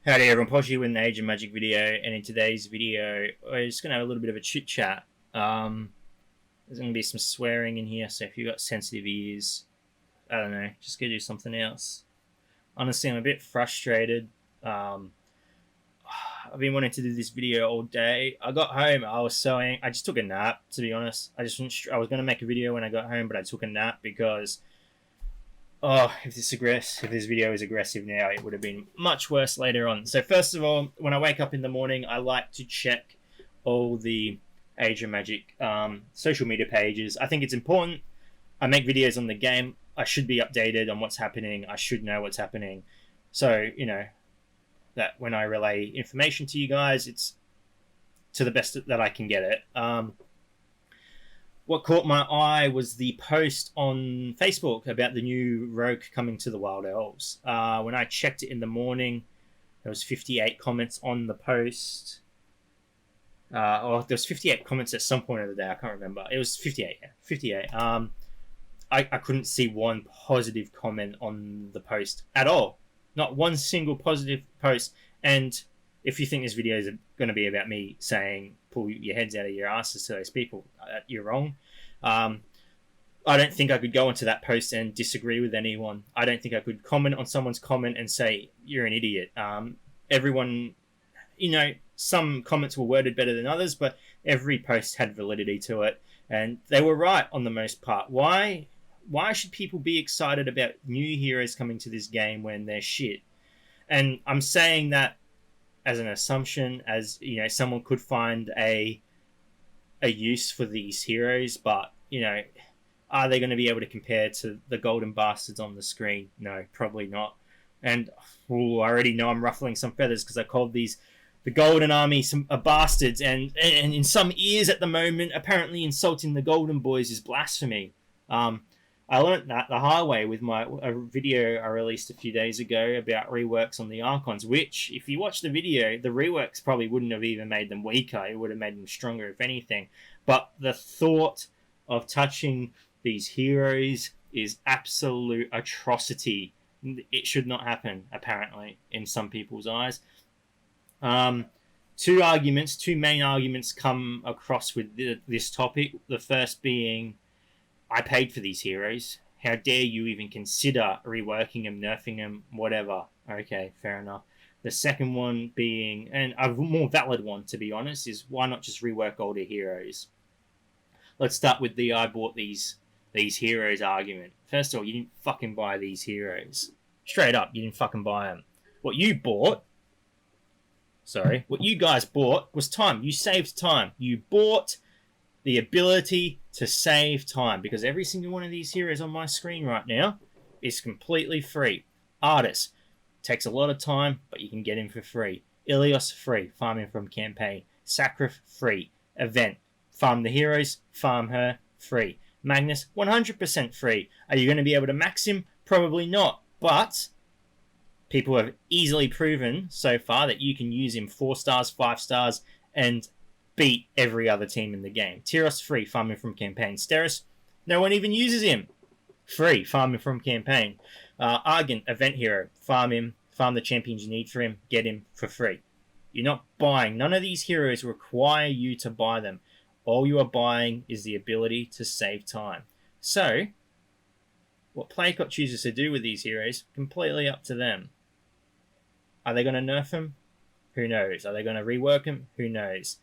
Howdy everyone, Poshy with an Age of Magic video, and in today's video, we're just going to have a little bit of a chit chat. There's going to be some swearing in here, so if you've got sensitive ears, I don't know, just go do something else. Honestly, I'm a bit frustrated. I've been wanting to do this video all day. I got home, I just took a nap, to be honest. I was going to make a video when I got home, but I took a nap because if this video is aggressive now, it would have been much worse later on. So first of all, when I wake up in the morning, I like to check all the Age of Magic social media pages. I think it's important. I make videos on the game. I should be updated on what's happening. I should know what's happening. So, that when I relay information to you guys, it's to the best that I can get it. What caught my eye was the post on Facebook about the new rogue coming to the Wild Elves. When I checked it in the morning, there was 58 comments on the post. There was 58 comments at some point of the day. I can't remember. It was 58. Yeah, 58. I couldn't see one positive comment on the post at all. Not one single positive post. And if you think this video is going to be about me saying pull your heads out of your asses to those people, you're wrong. I don't think I could go into that post and disagree with anyone. I don't think I could comment on someone's comment and say you're an idiot. Everyone, some comments were worded better than others, but every post had validity to it, and they were right on the most part. Why should people be excited about new heroes coming to this game when they're shit? And I'm saying that as an assumption, as someone could find a use for these heroes, but are they going to be able to compare to the golden bastards on the screen? No, probably not. And I already know I'm ruffling some feathers because I called the Golden Army bastards, and in some ears at the moment, apparently insulting the Golden Boys is blasphemy. I learnt that the hard way with a video I released a few days ago about reworks on the Archons, which, if you watch the video, the reworks probably wouldn't have even made them weaker. It would have made them stronger, if anything. But the thought of touching these heroes is absolute atrocity. It should not happen, apparently, in some people's eyes. Two main arguments come across with this topic. The first being, I paid for these heroes. How dare you even consider reworking them, nerfing them, whatever. Okay, fair enough. The second one being, and a more valid one to be honest, is why not just rework older heroes? Let's start with the I bought these heroes argument. First of all, you didn't fucking buy these heroes. Straight up, you didn't fucking buy them. What you guys bought was time. You saved time. You bought the ability to save time, because every single one of these heroes on my screen right now is completely free. Artis takes a lot of time, but you can get him for free. Ilios free, farm him from campaign. Sacrif free. Event, farm the heroes, farm her free. Magnus 100% free. Are you going to be able to max him? Probably not, but people have easily proven so far that you can use him 4 stars, 5 stars, and beat every other team in the game. Tyros free, farming from campaign. Steris, no one even uses him. Free, farming from campaign. Argent, event hero, farm him, farm the champions you need for him, get him for free. You're not buying. None of these heroes require you to buy them. All you are buying is the ability to save time. So, what Playcott chooses to do with these heroes, completely up to them. Are they going to nerf them? Who knows? Are they going to rework them? Who knows?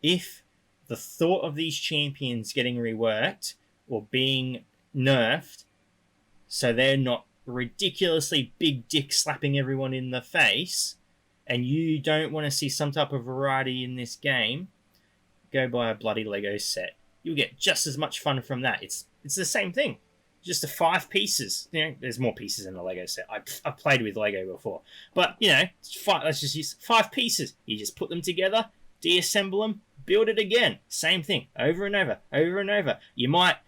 If the thought of these champions getting reworked or being nerfed so they're not ridiculously big dick slapping everyone in the face, and you don't want to see some type of variety in this game, go buy a bloody Lego set. You'll get just as much fun from that. It's the same thing. Just the 5 pieces. There's more pieces in the Lego set. I've played with Lego before. But, let's just use 5 pieces. You just put them together, deassemble them, build it again. Same thing, over and over, over and over. You might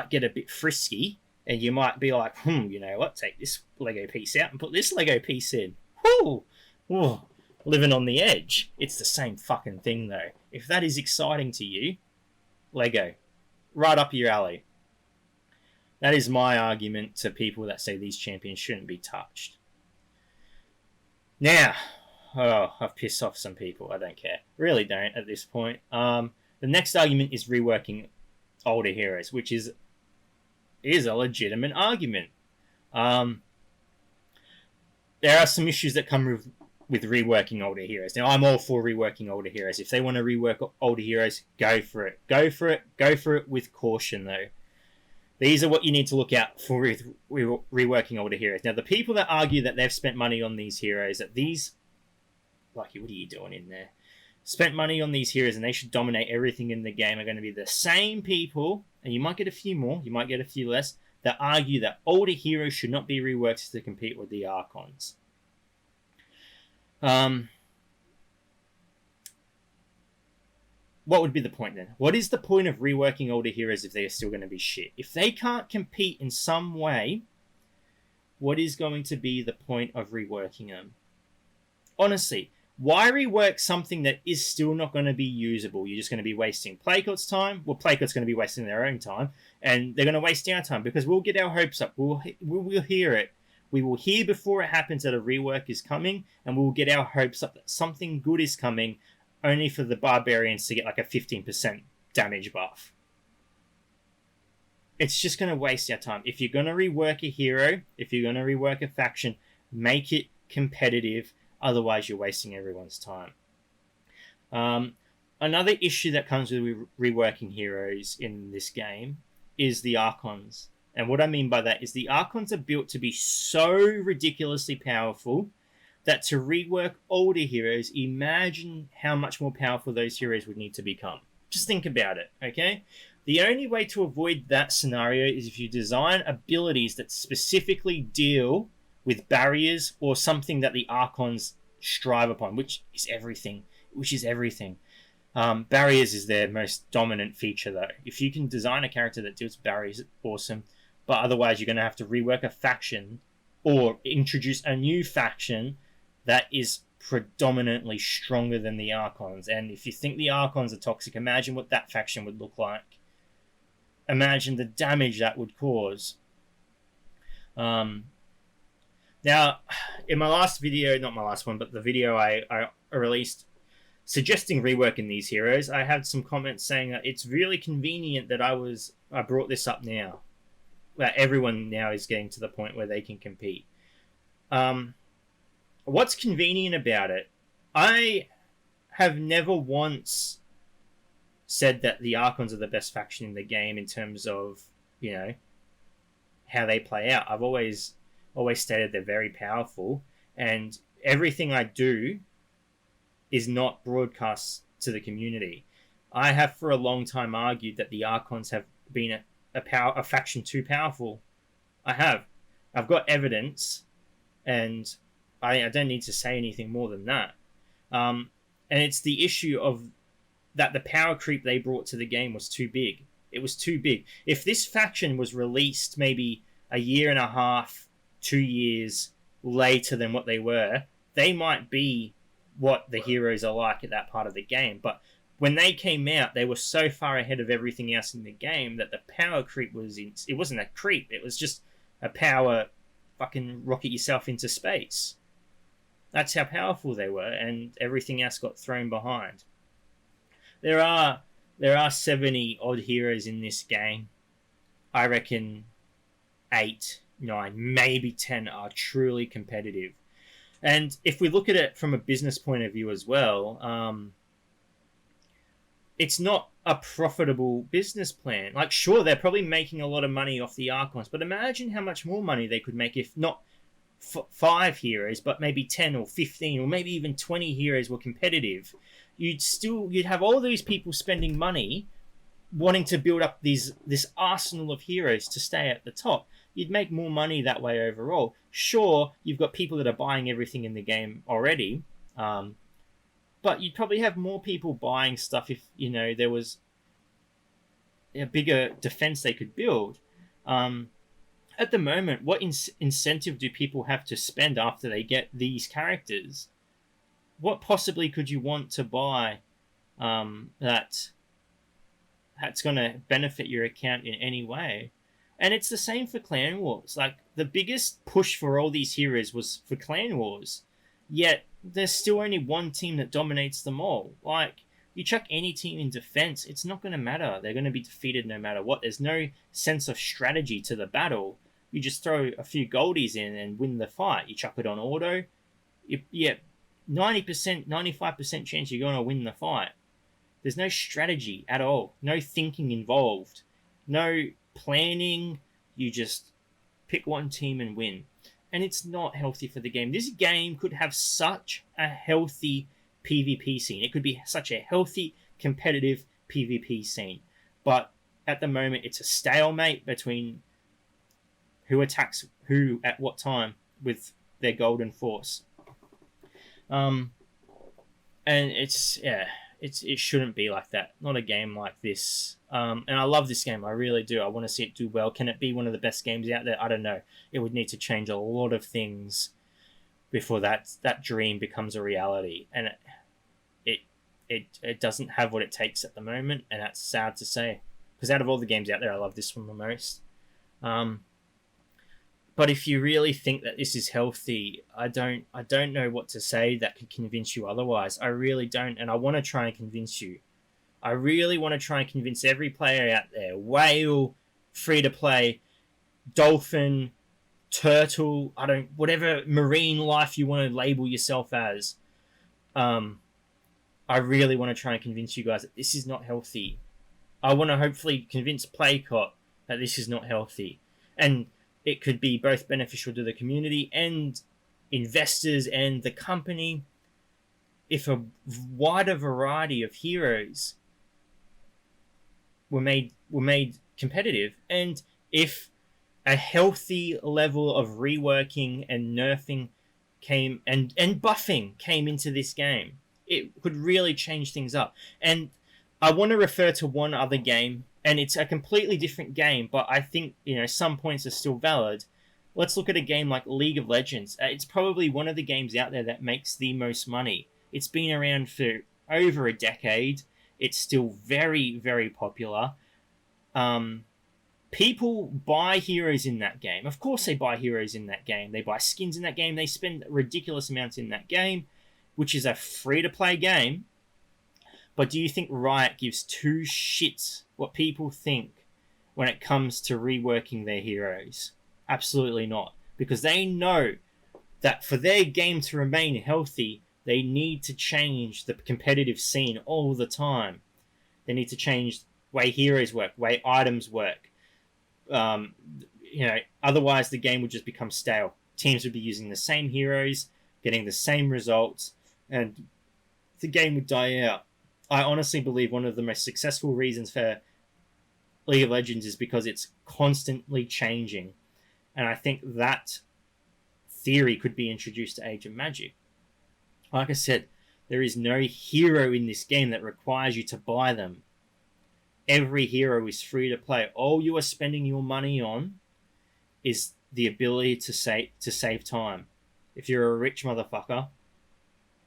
get a bit frisky, and you might be like, you know what? Take this Lego piece out and put this Lego piece in. Whoo! Whoa. Living on the edge. It's the same fucking thing, though. If that is exciting to you, Lego, right up your alley. That is my argument to people that say these champions shouldn't be touched. Now, oh, I've pissed off some people. I don't care. Really don't at this point. The next argument is reworking older heroes, which is a legitimate argument. Um, there are some issues that come with reworking older heroes. Now, I'm all for reworking older heroes. If they want to rework older heroes, go for it. Go for it. Go for it with caution, though. These are what you need to look out for with reworking older heroes. Now, the people that argue that they've spent money on these heroes, that these... Lucky, what are you doing in there? Spent money on these heroes and they should dominate everything in the game are going to be the same people, and you might get a few more, you might get a few less, that argue that older heroes should not be reworked to compete with the Archons. What would be the point then? What is the point of reworking older heroes if they are still going to be shit? If they can't compete in some way, what is going to be the point of reworking them? Honestly, why rework something that is still not going to be usable? You're just going to be wasting Playcourt's time. Well, Playcourt's going to be wasting their own time, and they're going to waste our time because we'll get our hopes up. We'll hear it. We will hear before it happens that a rework is coming, and we'll get our hopes up that something good is coming, only for the barbarians to get like a 15% damage buff. It's just going to waste our time. If you're going to rework a hero, if you're going to rework a faction, make it competitive. Otherwise, you're wasting everyone's time. Another issue that comes with reworking heroes in this game is the Archons. And what I mean by that is the Archons are built to be so ridiculously powerful that to rework older heroes, imagine how much more powerful those heroes would need to become. Just think about it, okay? The only way to avoid that scenario is if you design abilities that specifically deal with barriers or something that the Archons strive upon, which is everything. Barriers is their most dominant feature, though. If you can design a character that deals with barriers, awesome. But otherwise, you're going to have to rework a faction or introduce a new faction that is predominantly stronger than the Archons. And if you think the Archons are toxic, imagine what that faction would look like. Imagine the damage that would cause. Now, in my last video, not my last one, but the video I released suggesting reworking these heroes, I had some comments saying that it's really convenient that I brought this up now. That everyone now is getting to the point where they can compete. What's convenient about it? I have never once said that the Archons are the best faction in the game in terms of, you know, how they play out. I've always stated they're very powerful, and everything I do is not broadcast to the community. I have for a long time argued that the Archons have been a faction too powerful. I've got evidence, and I don't need to say anything more than that. And it's the issue of that the power creep they brought to the game was too big. It was too big. If this faction was released maybe a year and a half, 2 years later than what they were, they might be what the heroes are like at that part of the game. But when they came out, they were so far ahead of everything else in the game that the power creep it wasn't a creep. It was just a power fucking rocket yourself into space. That's how powerful they were, and everything else got thrown behind. There are 70 odd heroes in this game. I reckon 8, 9, maybe 10 are truly competitive. And if we look at it from a business point of view as well, it's not a profitable business plan. Like, sure, they're probably making a lot of money off the Archons, but imagine how much more money they could make if not 5 heroes, but maybe 10 or 15 or maybe even 20 heroes were competitive. You'd have all these people spending money wanting to build up this arsenal of heroes to stay at the top. You'd make more money that way overall. Sure, you've got people that are buying everything in the game already, but you'd probably have more people buying stuff if, you know, there was a bigger defense they could build. At the moment, what incentive do people have to spend after they get these characters? What possibly could you want to buy that's going to benefit your account in any way? And it's the same for Clan Wars. Like, the biggest push for all these heroes was for Clan Wars. Yet there's still only one team that dominates them all. Like, you chuck any team in defense, it's not going to matter. They're going to be defeated no matter what. There's no sense of strategy to the battle. You just throw a few goldies in and win the fight. You chuck it on auto, yeah, 90%, 95% chance you're going to win the fight. There's no strategy at all. No thinking involved. No planning. You just pick one team and win. And it's not healthy for the game. This game could have such a healthy PvP scene. It could be such a healthy, competitive PvP scene. But at the moment, it's a stalemate between who attacks who at what time with their golden force. And it shouldn't be like that. Not a game like this. And I love this game. I really do. I want to see it do well. Can it be one of the best games out there? I don't know. It would need to change a lot of things before that dream becomes a reality. And it doesn't have what it takes at the moment, and that's sad to say. Because out of all the games out there, I love this one the most. But if you really think that this is healthy, I don't know what to say that could convince you otherwise. I really don't, and I want to try and convince you. I really want to try and convince every player out there, whale, free-to-play, dolphin, turtle, whatever marine life you want to label yourself as. I really want to try and convince you guys that this is not healthy. I want to hopefully convince Playcott that this is not healthy. And it could be both beneficial to the community and investors and the company if a wider variety of heroes were made competitive, and if a healthy level of reworking and nerfing came and buffing came into this game. It could really change things up. And I want to refer to one other game, and it's a completely different game, but I think, some points are still valid. Let's look at a game like League of Legends. It's probably one of the games out there that makes the most money. It's been around for over a decade. It's still very, very popular. People buy heroes in that game. Of course they buy heroes in that game. They buy skins in that game. They spend ridiculous amounts in that game, which is a free-to-play game. But do you think Riot gives two shits what people think when it comes to reworking their heroes? Absolutely not. Because they know that for their game to remain healthy, they need to change the competitive scene all the time. They need to change the way heroes work, the way items work. Otherwise the game would just become stale. Teams would be using the same heroes, getting the same results, and the game would die out. I honestly believe one of the most successful reasons for League of Legends is because it's constantly changing. And I think that theory could be introduced to Age of Magic. Like I said, there is no hero in this game that requires you to buy them. Every hero is free to play. All you are spending your money on is the ability to save time. If you're a rich motherfucker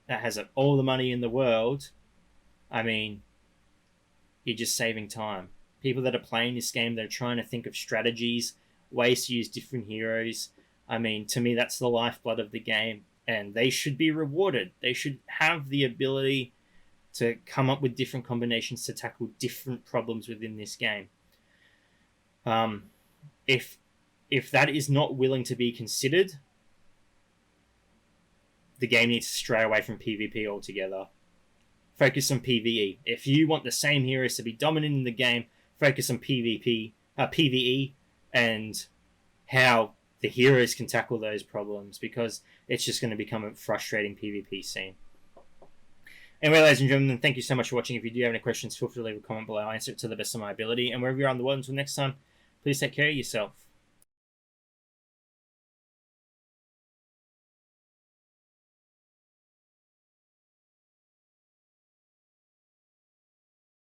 that has all the money in the world, you're just saving time. People that are playing this game, they're trying to think of strategies, ways to use different heroes. To me, that's the lifeblood of the game, and they should be rewarded. They should have the ability to come up with different combinations to tackle different problems within this game. If that is not willing to be considered, the game needs to stray away from PvP altogether. Focus on PvE. If you want the same heroes to be dominant in the game, focus on PvE, and how the heroes can tackle those problems, because it's just going to become a frustrating PvP scene. Anyway, ladies and gentlemen, thank you so much for watching. If you do have any questions, feel free to leave a comment below. I'll answer it to the best of my ability. And wherever you are in the world, until next time, please take care of yourself.